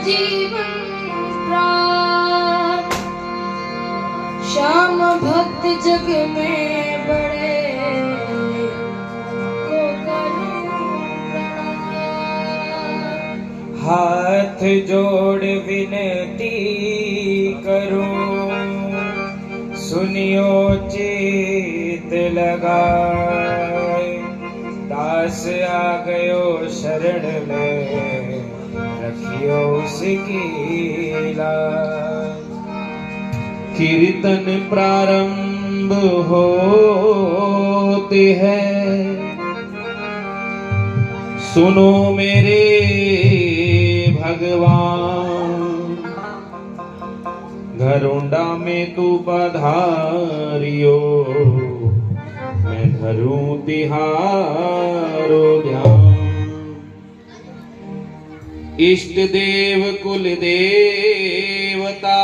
जीवन प्राण। श्याम भक्त जग में बड़े को करूं प्रणाम। हाथ जोड़ विनती करूं, सुनियो चित लगाए। दास आ गयो शरण में, रखियो उसकी लाज। कीर्तन प्रारंभ होते हैं, सुनो मेरे भगवान। घरोंडा में तू पधारियो, मैं धरूं तिहारो ध्यान। इष्ट देव कुल देवता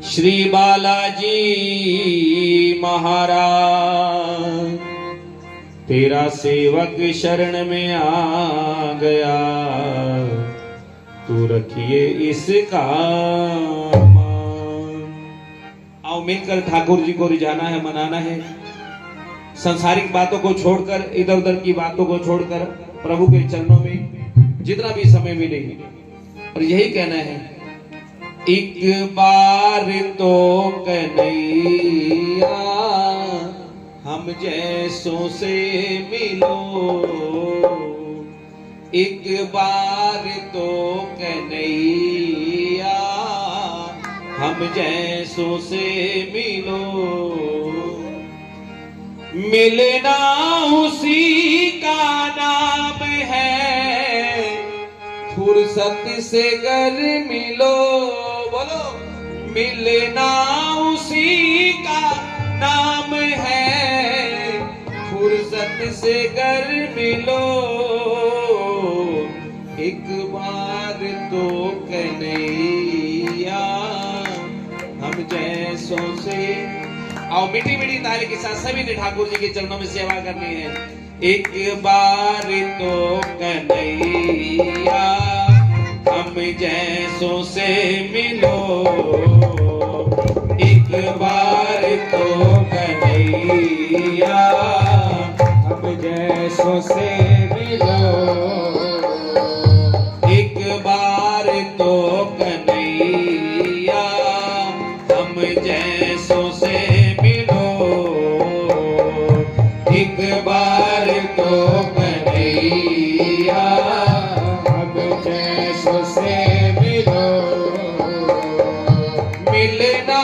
श्री बालाजी महाराज, तेरा सेवक शरण में आ गया, तू रखिए इसका मान। आओ मिलकर ठाकुर जी को रिझाना है, मनाना है। सांसारिक बातों को छोड़कर, इधर उधर की बातों को छोड़कर प्रभु के चरणों में जितना भी समय मिले, और यही कहना है, एक बार तो कन्हैया हम जैसों से मिलो। एक बार तो कन्हैया हम जैसों से मिलो। मिलना उसी का नाम है, फुर्सत से घर मिलो। बोलो, मिलना उसी का नाम है, फुर्सत से घर मिलो। एक बार तो कन्हैया हम जैसों से। आओ मीठी मीठी ताली के साथ सभी ने ठाकुर जी के चरणों में सेवा करनी है। एक बार तो कन्हैया हम जैसों से मिलो। एक बार तो कन्हैया हम जैसों से मिलो। एक बार तो कन्हैया हम जैसों से मिलो। एक बार तो कन्हैया हम जैसों से मिलो। मिलना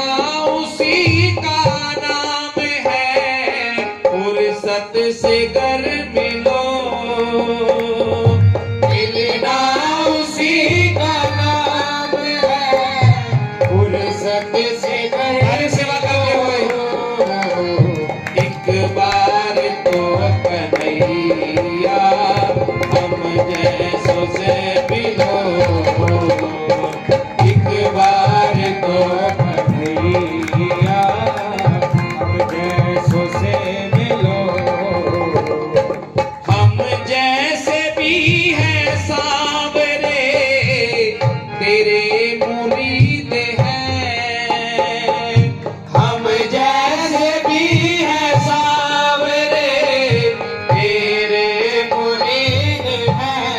उसी का नाम है, फुर्सत से घर मिलो। मिलना उसी का नाम है, फुर्सत से घर। हर सेवा करते हुए एक बार तो कन्हैया हम जैसों से मिलो। एक बार तो कन्हैया हम जैसों से मिलो। हम जैसे भी हैं सांवरे, तेरे मुरीद हैं। हम जैसे भी हैं सांवरे, तेरे मुरीद हैं।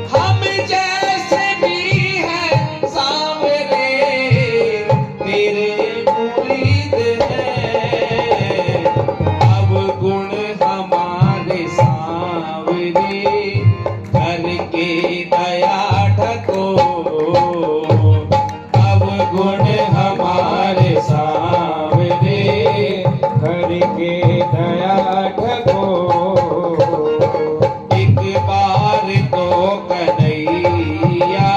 हम जैसे भी हैं सांवरे, तेरे मुरीद हैं। अब गुण हमारे सांवरे, करके दया ढको। अब गुण हमारे सांवरे, करके दया ढको। एक बार तो कन्हैया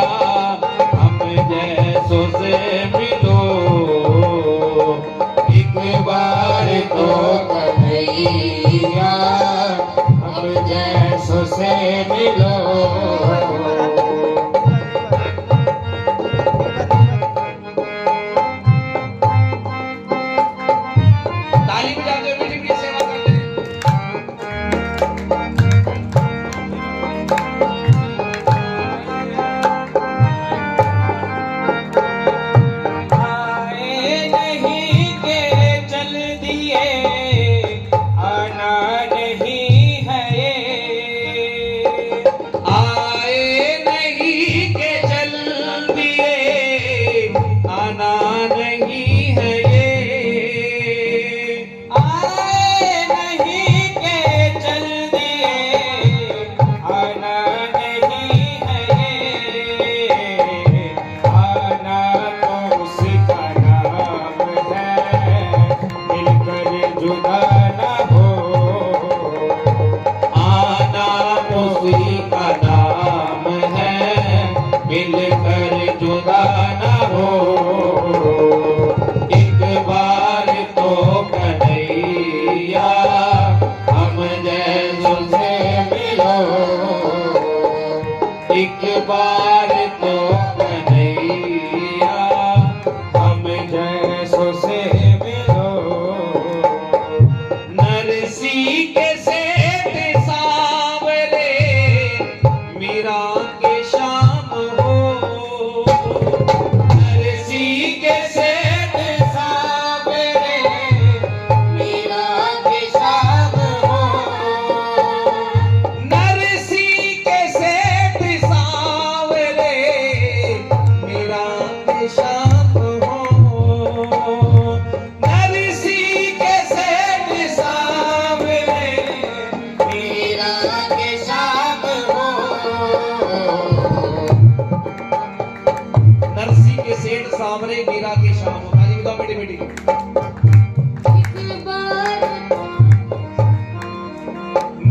हम जैसों से मिलो। एक बार तो कन्हैया हम जैसों से मिलो। ताली बजाते हुए मीठी मीठी सेवा करते हैं।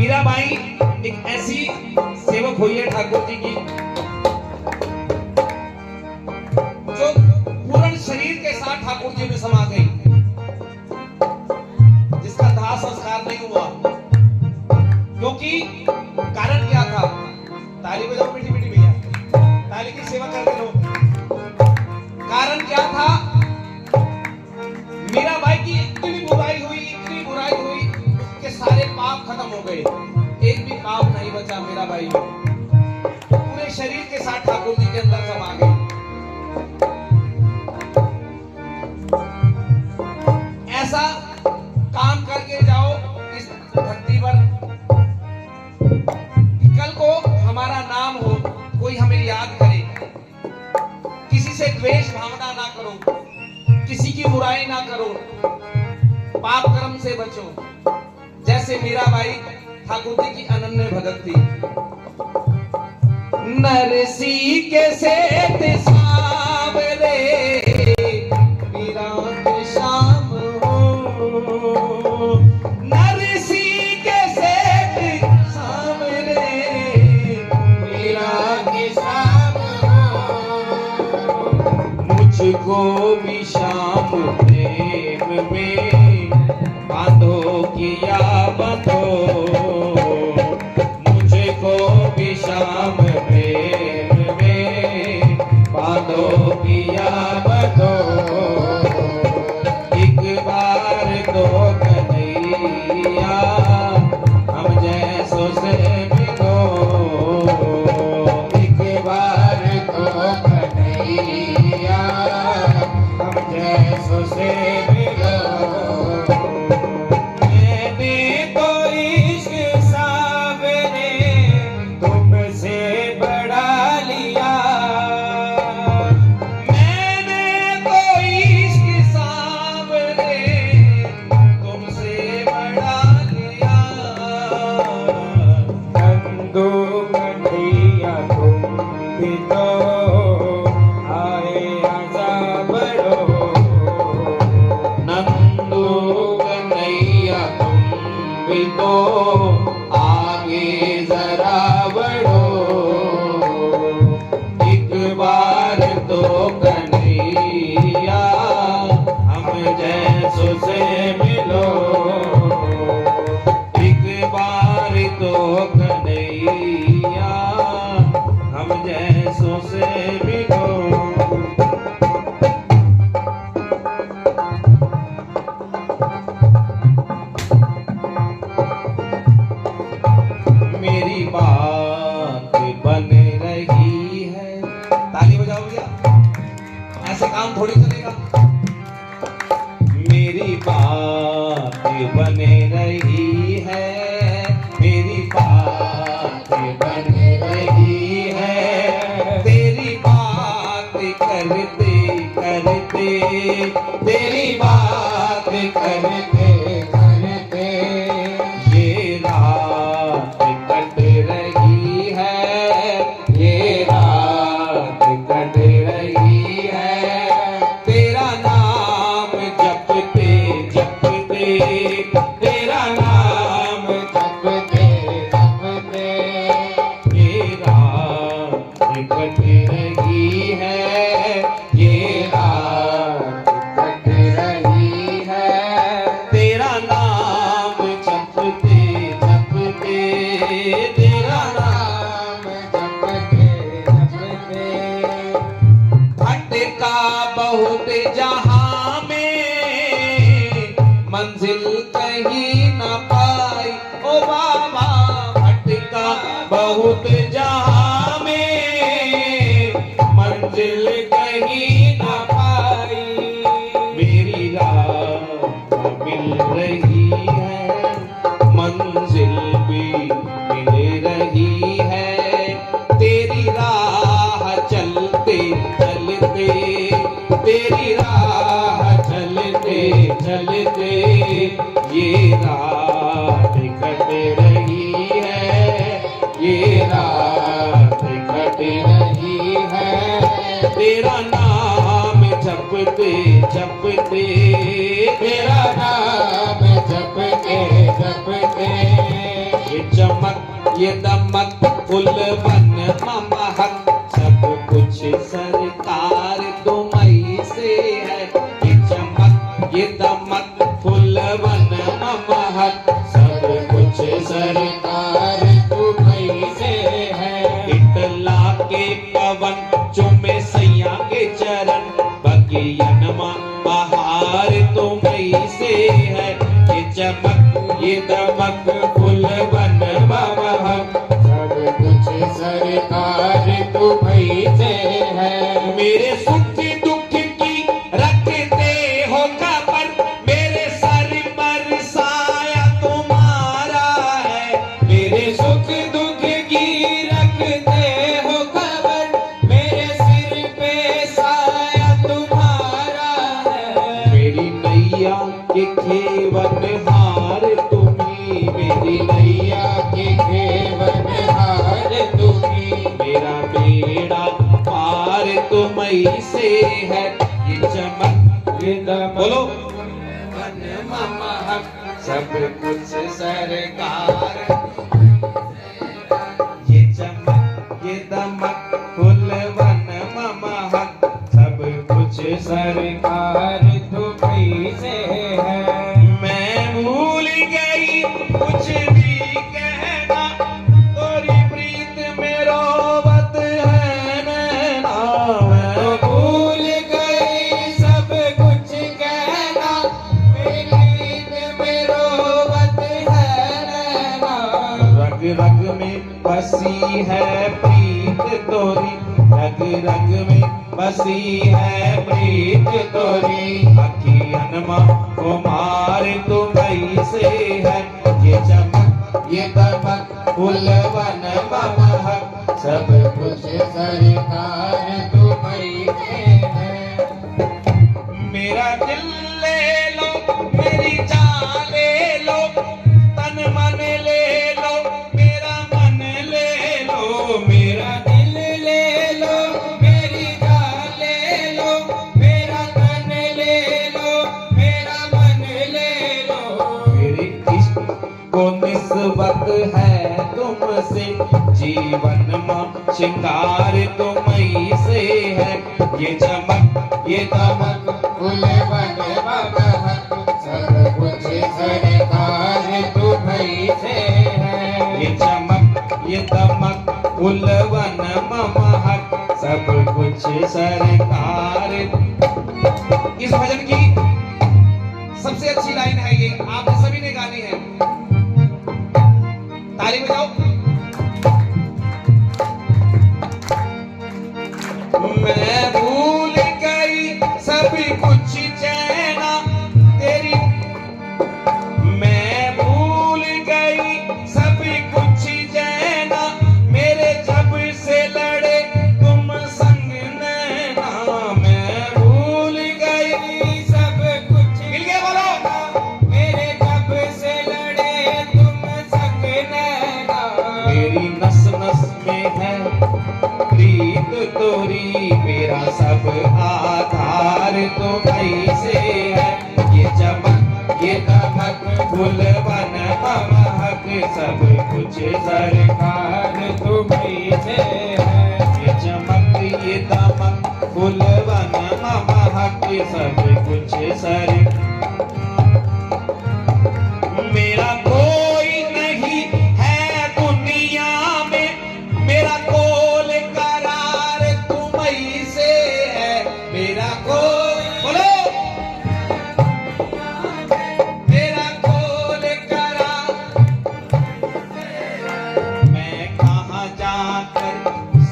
मीराबाई एक ऐसी सेवक हुई है ठाकुर जी की जो पूर्ण शरीर के साथ ठाकुर जी में समा गई, जिसका दाह संस्कार नहीं हुआ। क्योंकि कारण क्या था? ताली बजाओ मीठी मीठी भैया, ताली की सेवा करते रहो। कारण क्या था? मीराबाई की इतनी बुराई हुई, उसके सारे पाप खत्म हो गए, एक भी पाप नहीं बचा मीराबाई में। पूरे शरीर के साथ ठाकुर जी के अंदर समा गई। ऐसा काम करके जाओ इस धरती पर कि कल को हमारा नाम हो, कोई हमें याद करे। किसी से द्वेष भावना ना करो, किसी की बुराई ना करो, पाप कर्म से बचो। जैसे मीराबाई ठाकुर जी की अनन्य भगत थी। नरसी के सेठ सावरे मीरा के शाम हो, नरसी के सेठ सावरे मीरा के शाम हो, मुझको भी शाम प्रेम में बांधो किया बंधो, मुझको भी शाम प्रेम में बांधो किया बंधो। एक बार तो कन्हैया हम जैसों से मिलो, एक बार तो कन्हैया हम जैसों से मिलो। थोड़ी चलेगा। मेरी बात बने रही है, मेरी बात बने रही है, तेरी बात करते करते, तेरी बात करते करते ये रात कट रही है, ये रात कट रही है। तेरा नाम जपते जपते, तेरा नाम जपते जपते ये रात कट रही है, ये रात कट रही है। तेरा नाम जपते जपते, तेरा नाम जपते जपते भटका बहुत जहां में, मंजिल कहीं न पाई ओ बाबा। भटका बहुत जहां में, मंजिल कहीं न पाई। मेरी राह मिल रही है, मंजिल भी मिल रही है। तेरी राह चलते चलते, तेरी राह चलते चलते ये रात कट रही है, ये रात ये चमक ये दमक फुलवन महक सब कुछ सरकार तुम्हीं से है। ये चमक ये दमक फुलवन महक सब कुछ सरकार तुम्हीं से है। इटला के पवन चुमे सैया के चरण बगियन बहार तुम्हीं से है। ये चमक ये दमक फुलवन महक सब कुछ सरकार तुम्हीं से है। मेरे सुख दुख की रखते हो खबर मेरे सर पर साया तुम्हारा है। मेरे सुख दुख की रखते हो खबर मेरे सिर पे साया तुम्हारा है। मेरी नैया के खेवन हार तुम्ही मेरी नैया के खेवन हार तुम्हीं मेरा बेड़ा पार तुम्हीं से है। ये चमक ये दमक बोलो मन महक सब कुछ सरकार ये चमक ये दमक फुलवन महक सब कुछ सरकार तुम्हीं से है। मैं भूल गई कुछ भी कहना तोरी प्रीत में रोवत है नैना। तो मैं भूल गई सब कुछ कहना मेरी ईद में रोवत है नैना। रग रग में बसी है प्रीत तोरी रग रग में बसी है प्रीत तोरी अखियन कुमार तुम्हीं से है। ये चमक ये दमक फुलवन महक सब कुछ सरकार तुम्हीं से है। मेरा दिल ले लो मेरी जान ले लो तन मन ले लो मेरा मन ले लो। मेरा दिल ले लो मेरी जान ले लो मेरा तन ले लो मेरा मन ले लो। मेरी इश्क को निस्बत है तुमसे जीवन में शिंगार तुम्हीं से है। ये चमक ये दमक फुलवन महक सब कुछ सरकार तुम्हीं से है। ये चमक ये दमक फुलवन महक सब कुछ सरकार। इस भजन की सबसे अच्छी लाइन है ये आप सभी ने गानी है। ताली बजाओ। मैं भूल गई सब कुछ चैना तेरी मैं भूल गई सब कुछ चैना मेरे जब से लड़े तुम संग नैना। मैं भूल गई सब कुछ मिल गया बोलो। मेरे जब से लड़े तुम संग नैना। मेरी नस नस में है प्रीत तोरी मेरा सब आधार तुम्हीं से है। ये चमक ये दमक फुलवन महक सब कुछ सरकार तुम्हीं से है। ये चमक ये दमक फुलवन महक सब कुछ सर। मेरा कोई नहीं है दुनिया में मेरा कोल करार तुम्हीं से है। मेरा कोई बोलो मेरा कोल करार मैं कहाँ जाकर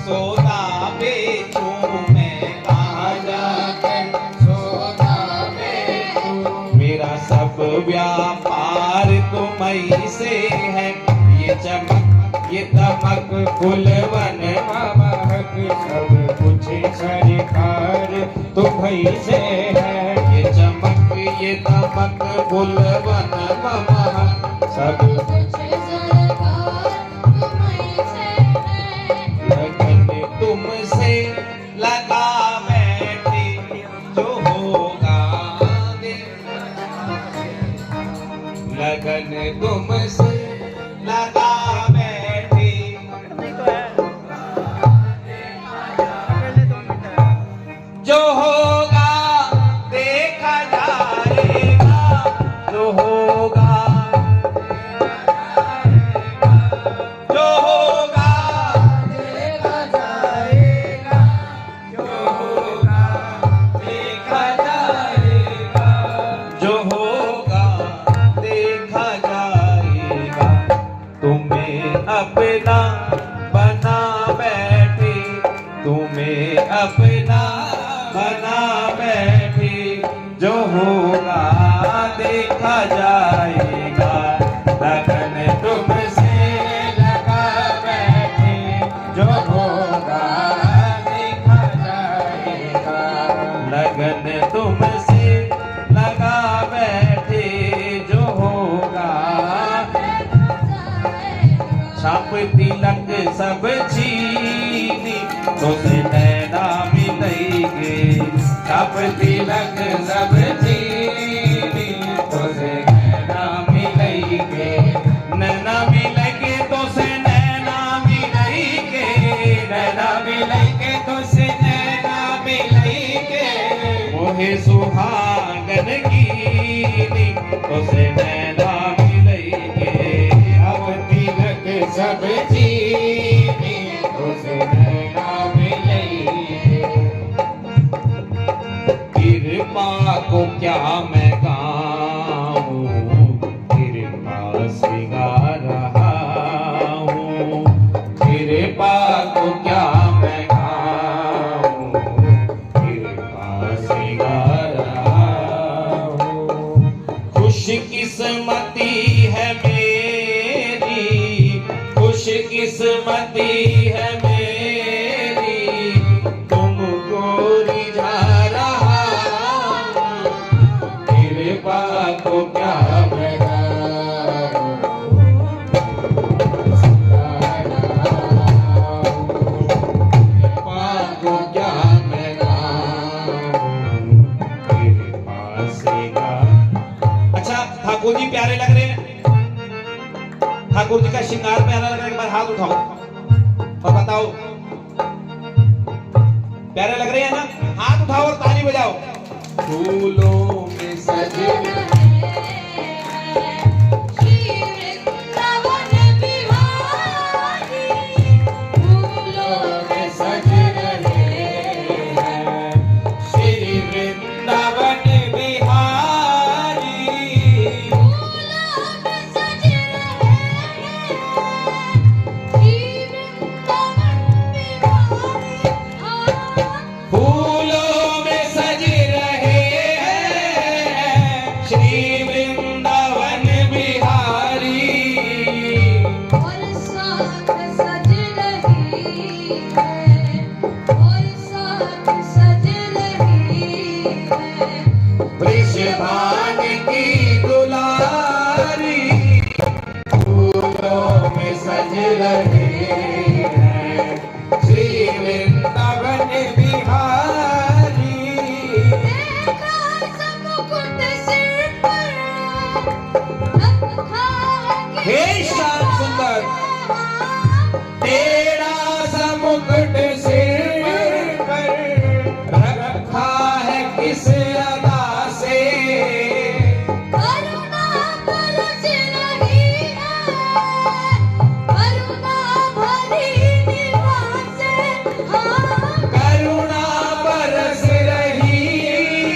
सौदा बेचूं मैं कहाँ जाकर सोना बेचूं मेरा सब व्यापार तुम्हीं से है। ये चमक ये दमक फुलवन महक सब कुछ सरकार तुम्हीं से है। ये चमक ये दमक फुलवन महक सब कुछ सरकार तुम्हीं से है। लगन तुमसे लगा बैठे जो होगा लगन तुमसे लगा अपना बना बैठे, तुम्हें अपना बना बैठे, जो होगा देखा जाएगा, लगन तुमसे लगा बैठे, जो होगा देखा जाएगा, लगन तुमसे लगा बैठे, जो होगा। छाप तिलक सब चीनी, तो से नैना मिलेंगे, छाप तिलक सब चीनी, तो से नैना मिलेंगे, नैना मिलेंगे तो से नैना मिलेंगे, नैना मिलेंगे तो से नैना मिलेंगे, मोहे सुहागन कीनी, तो से नैना मिलेंगे, अब तिलक सब चीनी, तो से नैना मिलेंगे। कृपा को क्या मैं गाऊं, कृपा सिगा रहा हूँ, कृपा को क्या मैं गाऊं, कृपा सिगा रहा हूँ। खुशकिस्मती है मेरी, खुशकिस्मती है मेरी, तुमको रिझा रहा हूँ, कृपा को क्या मैं गाऊं, कृपा को क्या मैं गाऊं, कृपा से गा। अच्छा, ठाकुर जी प्यारे लग रहे हैं, ठाकुर जी का श्रृंगार प्यारा लग रहा है, एक बार हाथ उठाओ और बताओ प्यारे लग रहे हैं ना, हाथ उठाओ और ताली बजाओ। फूलों में सजे वृषभान की दुलारी, फूलों में सज रहे हैं, श्री वृंदावन बिहारी। हे श्याम सुंदर, तेरा सा मुकुट सिर पर रखा है किस अदा से, करुणा बरस रही है, करुणा भरी निगाह से, करुणा बरस रही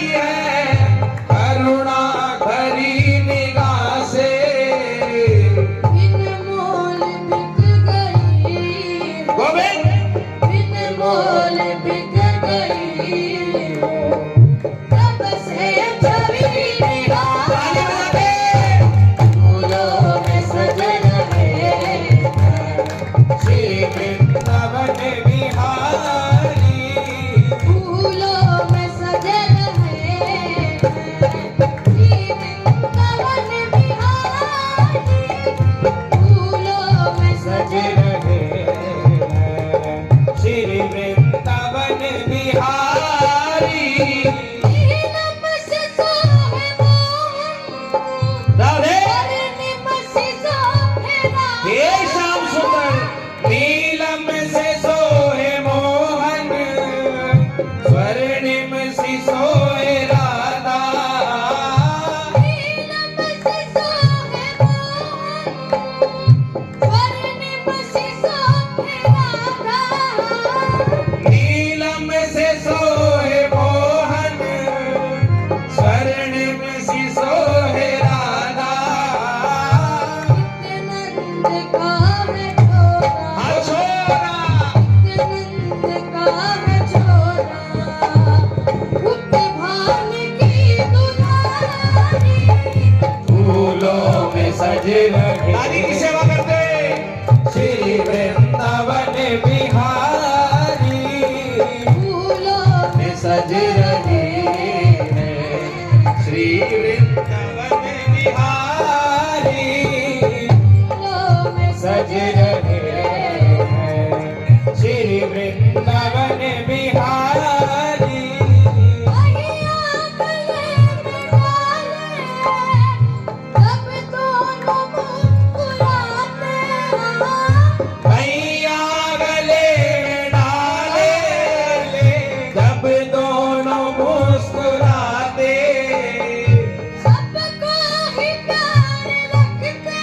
है, करुणा भरी निगाह से, बिन मोल बिक गई, गोविंद बिन मोल बिक गई, तब से छवि निगाह, फूलों में सज रहे हैं, श्री वृंदावन बिहारी। फूलों में सज रहे हैं, श्री वृंदावन बिहारी, फूलों में सज रहे हैं, श्री वृंदावन बिहारी। नीलम से सोहे मोहन, राधे और निम से सोहे राम, हे श्याम सुंदर, नीलम रहे। दादी की सेवा करते श्री वृंदावन बिहारी फूलों में सज रहे हैं। श्री वृंदावन बिहारी फूलों में सज रहे हैं। श्री वृंदावन बिहारी मैया गले में डाले, तब दोनों मुस्कुराते हैं। मैया गले में डाले जब दोनों मुस्कुराते। सबको ही प्यार रखते,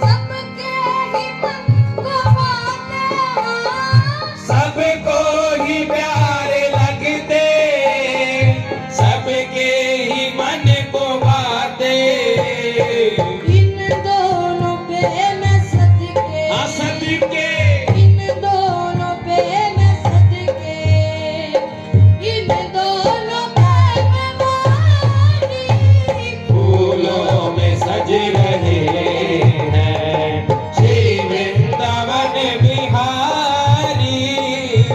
सबके ही मन को पाते हैं। सबको ही प्यार लगते, सबके ही मन को बाते। इन दोनों पे मैं सदके, असदके इन दोनों पे मैं सदके, इन दोनों पे मैं वारी। फूलों में सज रहे हैं। श्री वृंदावन बिहारी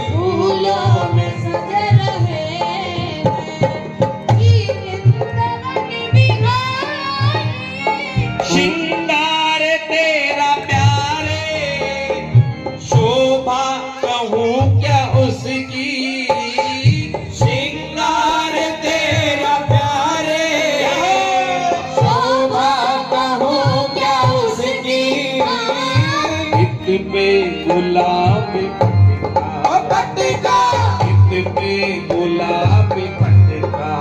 फूलों में सज रहे हैं, ये वृंदावन बिहारी। श्रृंगार तेरा प्यारे, शोभा कहूँ क्या उसकी। श्रृंगार तेरा प्यारे, शोभा कहूँ क्या उसकी। इत पे गुलाब पटका, इत पे गुलाब पटका,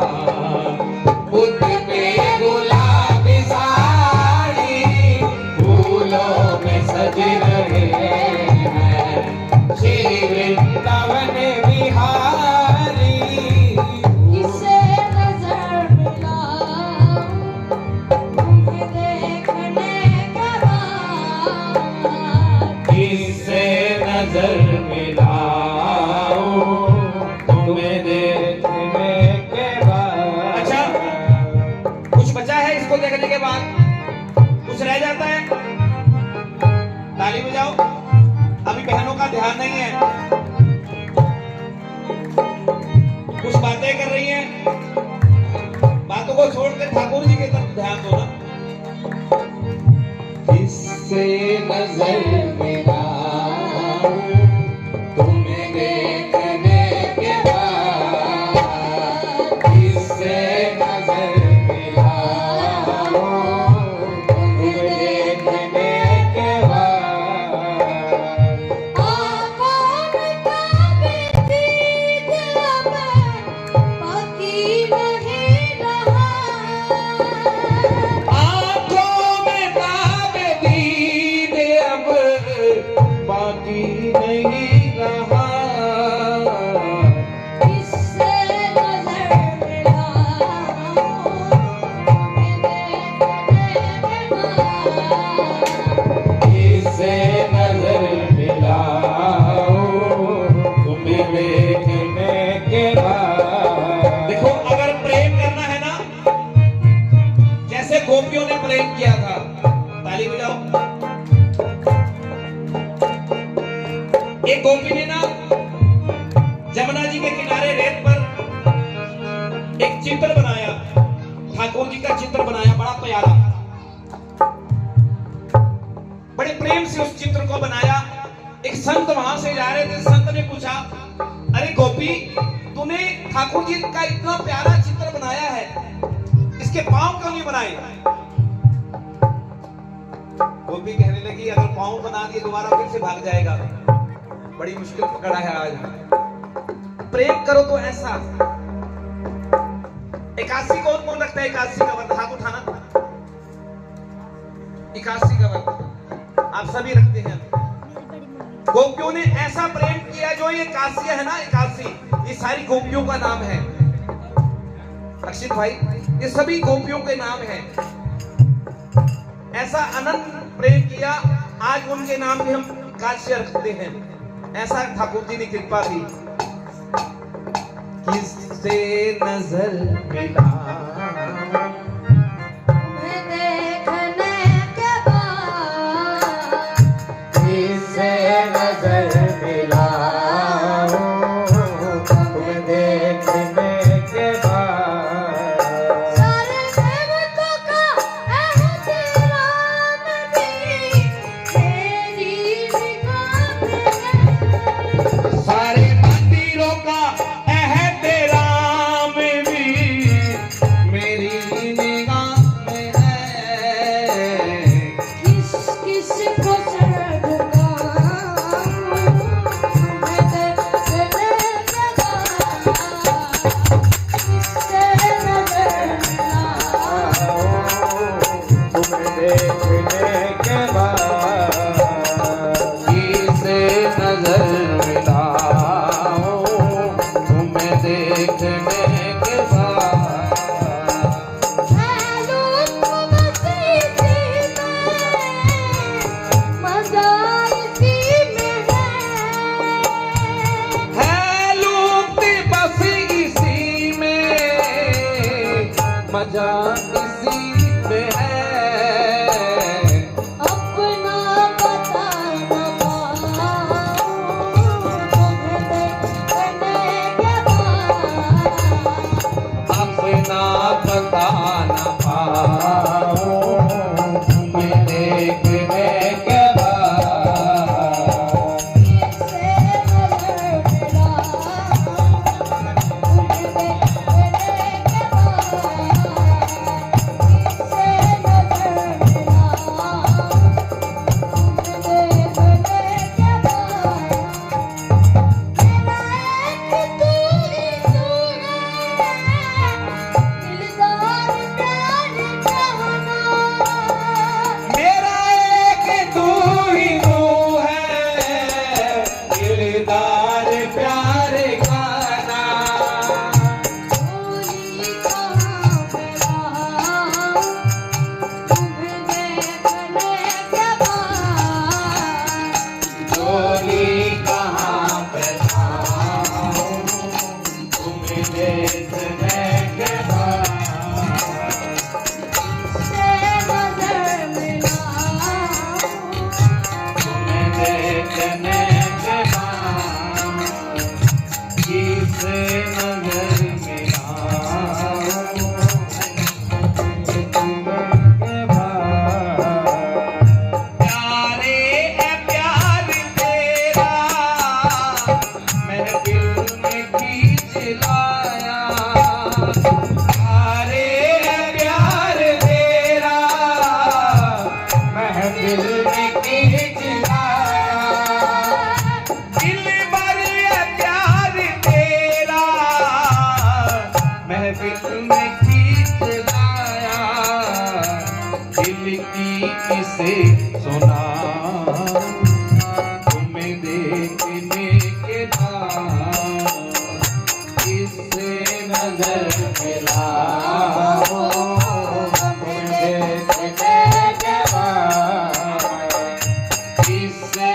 बुद्ध पे गुलाबी साड़ी फूलों में सज रहे हैं। श्री वृंदावन बिहारी किसे नजर मिलाऊं, तुम्हें देखने के बाद। किससे नजर मिलाऊं तुम्हें देखने के बाद। अच्छा, कुछ बचा है इसको देखने के बाद? कुछ रह जाता है? ताली बजाओ। अभी बहनों का ध्यान नहीं है, कुछ बातें कर रही हैं। बातों को छोड़कर ठाकुर जी की तरफ ध्यान दो ना। किससे नजर मिलाऊं तुम्हें देखने के बाद। किससे नजर मिलाऊं तुम्हें देखने के बाद। आँखों में काबे दीद अब बाकी नहीं रहा। आँखों में ताब दीद अब बाकी नहीं रहा। किससे नजर मिलाऊं, तुम्हें देखने के बाद। किससे नजर मिलाऊं तुम्हें देखने के बाद। देखो, अगर प्रेम करना है ना, जैसे गोपियों ने प्रेम किया था, ताली बजाओ। एक गोपी ने ना जमुना जी के किनारे रेत पर एक चित्र बनाया, ठाकुर जी का चित्र बनाया, बड़ा प्यारा। बड़े प्रेम से उस चित्र को बनाया। एक संत वहां से जा रहे थे, संत ने पूछा, अरे गोपी, तूने ठाकुर जी का इतना प्यारा चित्र बनाया है, इसके पांव क्यों नहीं बनाए? गोपी कहने लगी, अगर पांव बना दिए दोबारा फिर से भाग जाएगा, बड़ी मुश्किल पकड़ा है आज। प्रेम करो तो ऐसा। एकादशी कौन कौन रखता है? एकादशी का व्रत हाथ उठाना। एकादशी का व्रत आप सभी रखते हैं। गोपियों ने ऐसा प्रेम किया, जो ये एकादशी है ना, एकादशी, ये सारी गोपियों का नाम है। अक्षित भाई, ये सभी गोपियों के नाम है। ऐसा अनंत प्रेम किया, आज उनके नाम भी हम एकादशी रखते हैं। ऐसा ठाकुर जी ने कृपा की। किससे नजर मिला तुम्हें देखने मजा इसी में है। अपना पता न पाऊं तुम्हें देखने के बाद। अपना पता न पाऊं तुम्हें देखने के बाद। से नजर मिलाऊं तुम्हें देखने के बाद। से नजर मिलाऊं तुम्हें देखने के बाद। मेरा एक तू ही तू है, दिलदार प्यार कहना। मेरा एक तू ही तू है, दिलदार प्यार गाना। भूली कहाँ मिलाऊं तुम्हें देखने के बाद। डोली कहाँ पे लाऊं, तुम्हें देखने के बाद। से नजर मिलाऊं तुम्हें देखने के बाद। किसे नजर मिलाऊं तुम्हें प्यारे है प्यार तेरा, महफिल में खींच लाया। प्यारे है प्यार तेरा, महफिल में खींच लाया। दिल भर है प्यार तेरा, महफिल में खींच लाया। दिल की किसे सुना तुम्हें देखने के बाद। किसे नजर मिलाओ तुम्हें देखने के बाद। किसे